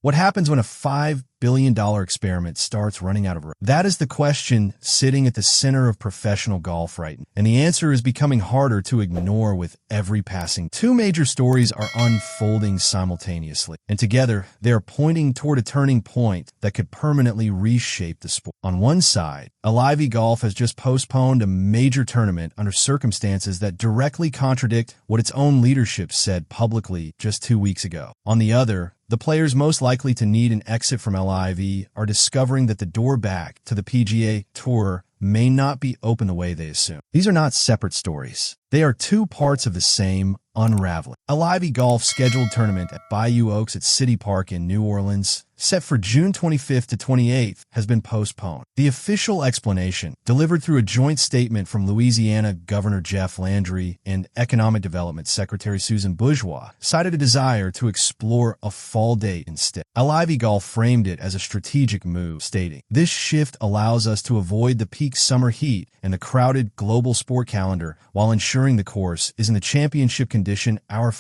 What happens when a $5 billion experiment starts running out of room? That is the question sitting at the center of professional golf right now, and the answer is becoming harder to ignore with every passing. Two major stories are unfolding simultaneously, and together they are pointing toward a turning point that could permanently reshape the sport. On one side, LIV Golf has just postponed a major tournament under circumstances that directly contradict what its own leadership said publicly just 2 weeks ago. On the other, the players most likely to need an exit from LIV are discovering that the door back to the PGA Tour may not be open the way they assume. These are not separate stories. They are two parts of the same unraveling. LIV Golf's scheduled tournament at Bayou Oaks at City Park in New Orleans, set for June 25th to 28th, has been postponed. The official explanation, delivered through a joint statement from Louisiana Governor Jeff Landry and Economic Development Secretary Susan Bourgeois, cited a desire to explore a fall date instead. LIV Golf framed it as a strategic move, stating, "This shift allows us to avoid the peak summer heat and the crowded global sport calendar while ensuring the course is in the championship condition our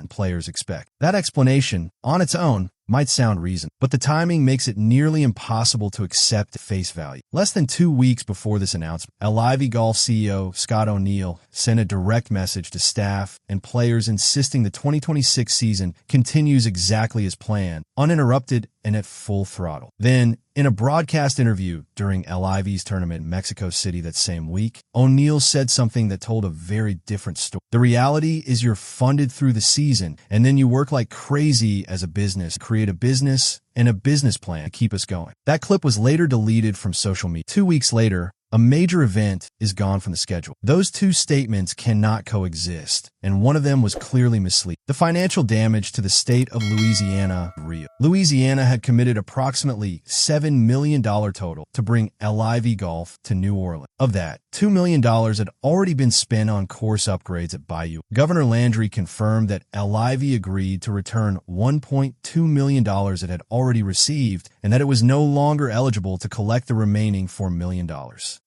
players expect." That explanation, on its own, might sound reasonable, but the timing makes it nearly impossible to accept at face value. Less than 2 weeks before this announcement, LIV Golf CEO Scott O'Neil sent a direct message to staff and players insisting the 2026 season continues exactly as planned, uninterrupted and at full throttle. Then, in a broadcast interview during LIV's tournament in Mexico City that same week, O'Neil said something that told a very different story. "The reality is you're funded through the season, and then you work like crazy as a business, create a business and a business plan to keep us going." That clip was later deleted from social media. 2 weeks later, a major event is gone from the schedule. Those two statements cannot coexist, and one of them was clearly misleading. The financial damage to the state of Louisiana is real. Louisiana had committed approximately $7 million total to bring LIV Golf to New Orleans. Of that, $2 million had already been spent on course upgrades at Bayou. Governor Landry confirmed that LIV agreed to return $1.2 million it had already received, and that it was no longer eligible to collect the remaining $4 million.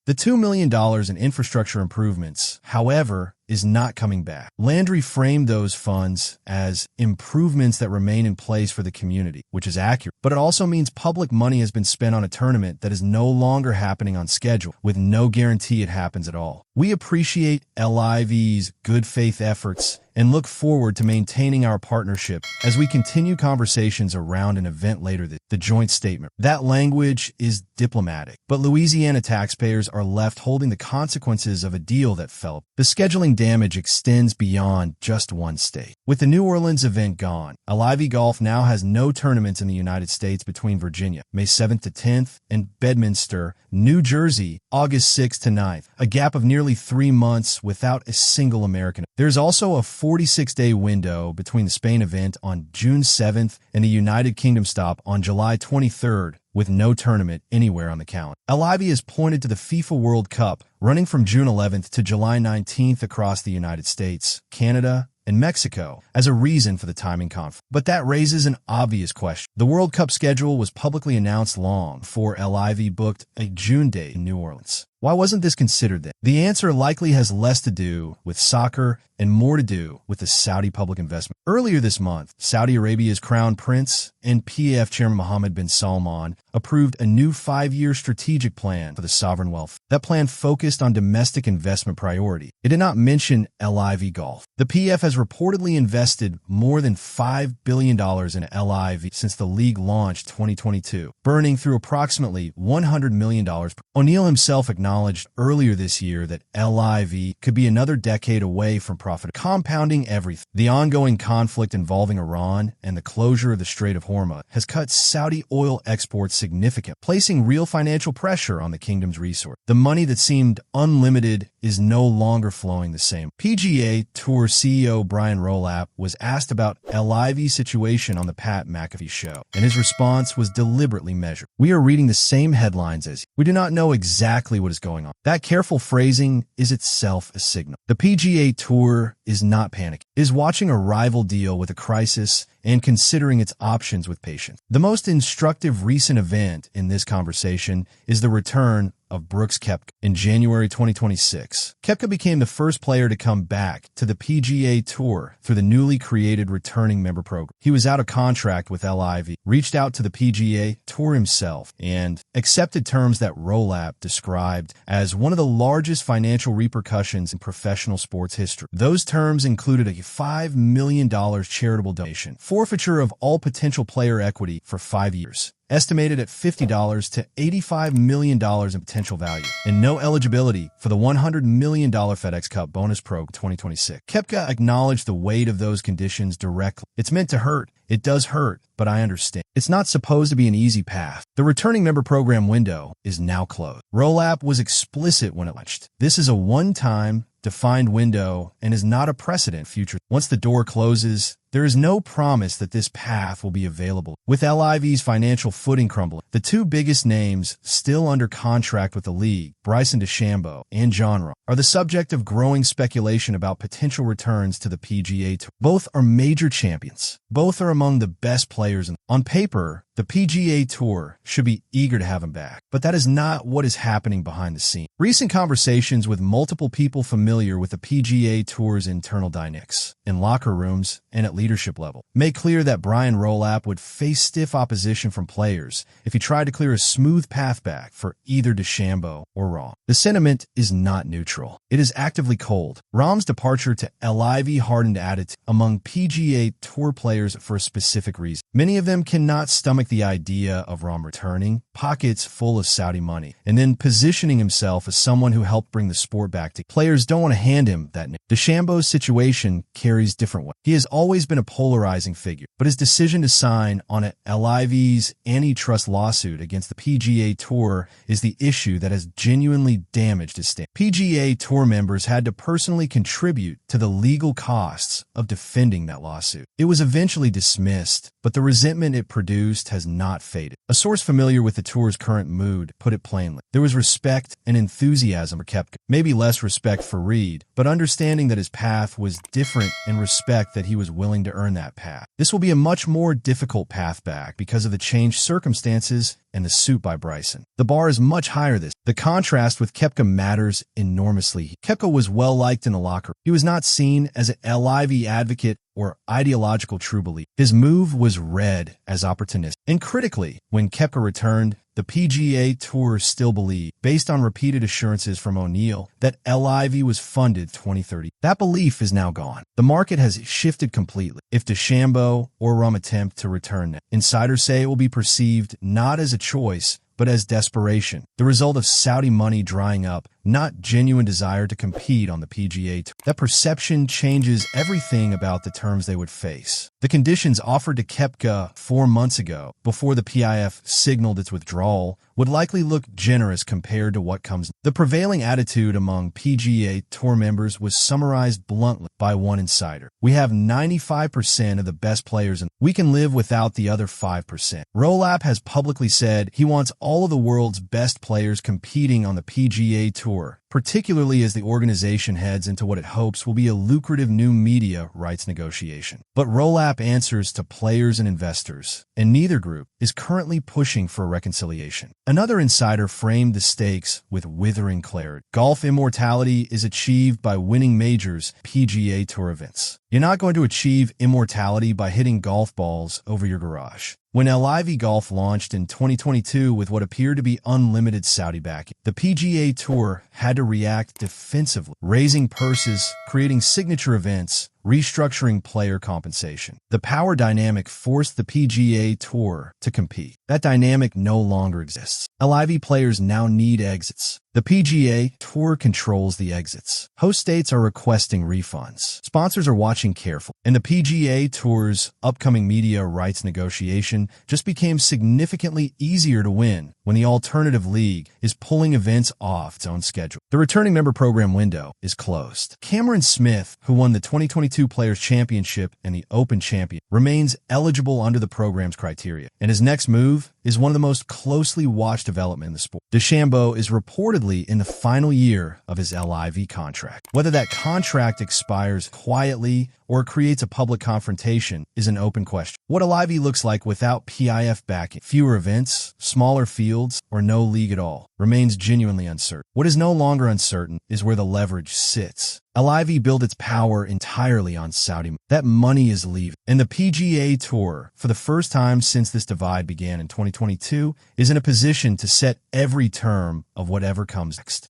The $2 million in infrastructure improvements, however, is not coming back. Landry framed those funds as improvements that remain in place for the community, which is accurate, but it also means public money has been spent on a tournament that is no longer happening on schedule, with no guarantee it happens at all. We appreciate LIV's good faith efforts and look forward to maintaining our partnership as we continue conversations around an event later this. The joint statement. That language is diplomatic, but Louisiana taxpayers are left holding the consequences of a deal that fell. The scheduling damage extends beyond just one state. With the New Orleans event gone, LIV Golf now has no tournaments in the United States between Virginia, May 7th to 10th, and Bedminster, New Jersey, August 6th to 9th, a gap of nearly 3 months without a single American. There's also a 46-day window between the Spain event on June 7th and the United Kingdom stop on July 23rd, with no tournament anywhere on the calendar. LIV has pointed to the FIFA World Cup running from June 11th to July 19th across the United States, Canada, and Mexico as a reason for the timing conflict. But that raises an obvious question. The World Cup schedule was publicly announced long before LIV booked a June date in New Orleans. Why wasn't this considered then? The answer likely has less to do with soccer and more to do with the Saudi public investment. Earlier this month, Saudi Arabia's Crown Prince and PAF Chairman Mohammed bin Salman approved a new 5-year strategic plan for the sovereign wealth. That plan focused on domestic investment priority. It did not mention LIV Golf. The PF has reportedly invested more than $5 billion in LIV since the league launched 2022, burning through approximately $100 million. O'Neil himself acknowledged earlier this year that LIV could be another decade away from profit, compounding everything. The ongoing conflict involving Iran and the closure of the Strait of Hormuz has cut Saudi oil exports significantly, placing real financial pressure on the kingdom's resource. The money that seemed unlimited is no longer flowing the same. PGA Tour CEO Brian Rolap was asked about LIV's situation on the Pat McAfee show, and his response was deliberately measured. "We are reading the same headlines as you. We do not know exactly what is going on." That careful phrasing is itself a signal. The PGA Tour is not panicking. It is watching a rival deal with a crisis and considering its options with patience. The most instructive recent event in this conversation is the return of Brooks Koepka. In January 2026, Koepka became the first player to come back to the PGA Tour through the newly created returning member program. He was out of contract with LIV, reached out to the PGA Tour himself, and accepted terms that Rohlap described as one of the largest financial repercussions in professional sports history. Those terms included a $5 million charitable donation, forfeiture of all potential player equity for 5 years, estimated at $50 to $85 million in potential value, and no eligibility for the $100 million FedEx Cup bonus program 2026. Koepka acknowledged the weight of those conditions directly. It's meant to hurt. It does hurt, but I understand. It's not supposed to be an easy path. The returning member program window is now closed. Rohlap was explicit when it launched. This is a one-time, defined window and is not a precedent future. Once the door closes, there is no promise that this path will be available. With LIV's financial footing crumbling, the two biggest names still under contract with the league, Bryson DeChambeau and Rahm, are the subject of growing speculation about potential returns to the PGA Tour. Both are major champions. Both are among the best players. On paper, the PGA Tour should be eager to have him back, but that is not what is happening behind the scenes. Recent conversations with multiple people familiar with the PGA Tour's internal dynamics, in locker rooms and at leadership level, make clear that Brian Rohlap would face stiff opposition from players if he tried to clear a smooth path back for either DeChambeau or Rahm. The sentiment is not neutral. It is actively cold. Rahm's departure to LIV hardened attitude among PGA Tour players for a specific reason. Many of them cannot stomach the idea of Rahm returning, pockets full of Saudi money, and then positioning himself as someone who helped bring the sport back to. Players don't want to hand him that name. DeChambeau's situation carries different weight. He has always been a polarizing figure, but his decision to sign on a LIV's antitrust lawsuit against the PGA Tour is the issue that has genuinely damaged his stand. PGA Tour members had to personally contribute to the legal costs of defending that lawsuit. It was eventually dismissed, but the resentment it produced has not faded. A source familiar with the tour's current mood put it plainly. There was respect and enthusiasm for Koepka, maybe less respect for Reed, but understanding that his path was different and respect that he was willing to earn that path. This will be a much more difficult path back because of the changed circumstances and the suit by Bryson. The bar is much higher this. The contrast with Koepka matters enormously. Koepka was well liked in the locker room. He was not seen as an LIV advocate or ideological true believer. His move was read as opportunistic. And critically, when Koepka returned, the PGA Tour still believed, based on repeated assurances from O'Neil, that LIV was funded 2030. That belief is now gone. The market has shifted completely. If DeChambeau or Rahm attempt to return now, insiders say it will be perceived not as a choice, but as desperation, the result of Saudi money drying up, not genuine desire to compete on the PGA Tour. That perception changes everything about the terms they would face. The conditions offered to Koepka 4 months ago, before the PIF signaled its withdrawal, would likely look generous compared to what comes. The prevailing attitude among PGA Tour members was summarized bluntly by one insider. We have 95% of the best players, and we can live without the other 5%. Rohlap has publicly said he wants all of the world's best players competing on the PGA Tour, particularly as the organization heads into what it hopes will be a lucrative new media rights negotiation. But Rohlap answers to players and investors, and neither group is currently pushing for a reconciliation. Another insider framed the stakes with withering clarity. Golf immortality is achieved by winning majors, PGA Tour events. You're not going to achieve immortality by hitting golf balls over your garage. When LIV Golf launched in 2022 with what appeared to be unlimited Saudi backing, the PGA Tour had to react defensively, raising purses, creating signature events, restructuring player compensation. The power dynamic forced the PGA Tour to compete. That dynamic no longer exists. LIV players now need exits. The PGA Tour controls the exits. Host states are requesting refunds. Sponsors are watching carefully. And the PGA Tour's upcoming media rights negotiation just became significantly easier to win when the alternative league is pulling events off its own schedule. The returning member program window is closed. Cameron Smith, who won the 2022 Players' Championship and the Open Champion, remains eligible under the program's criteria, and his next move is one of the most closely watched developments in the sport. DeChambeau is reportedly in the final year of his LIV contract. Whether that contract expires quietly or creates a public confrontation is an open question. What LIV looks like without PIF backing, fewer events, smaller fields, or no league at all remains genuinely uncertain. What is no longer uncertain is where the leverage sits. LIV built its power entirely on Saudi. That money is leaving. And the PGA Tour, for the first time since this divide began in 2022, is in a position to set every term of whatever comes next.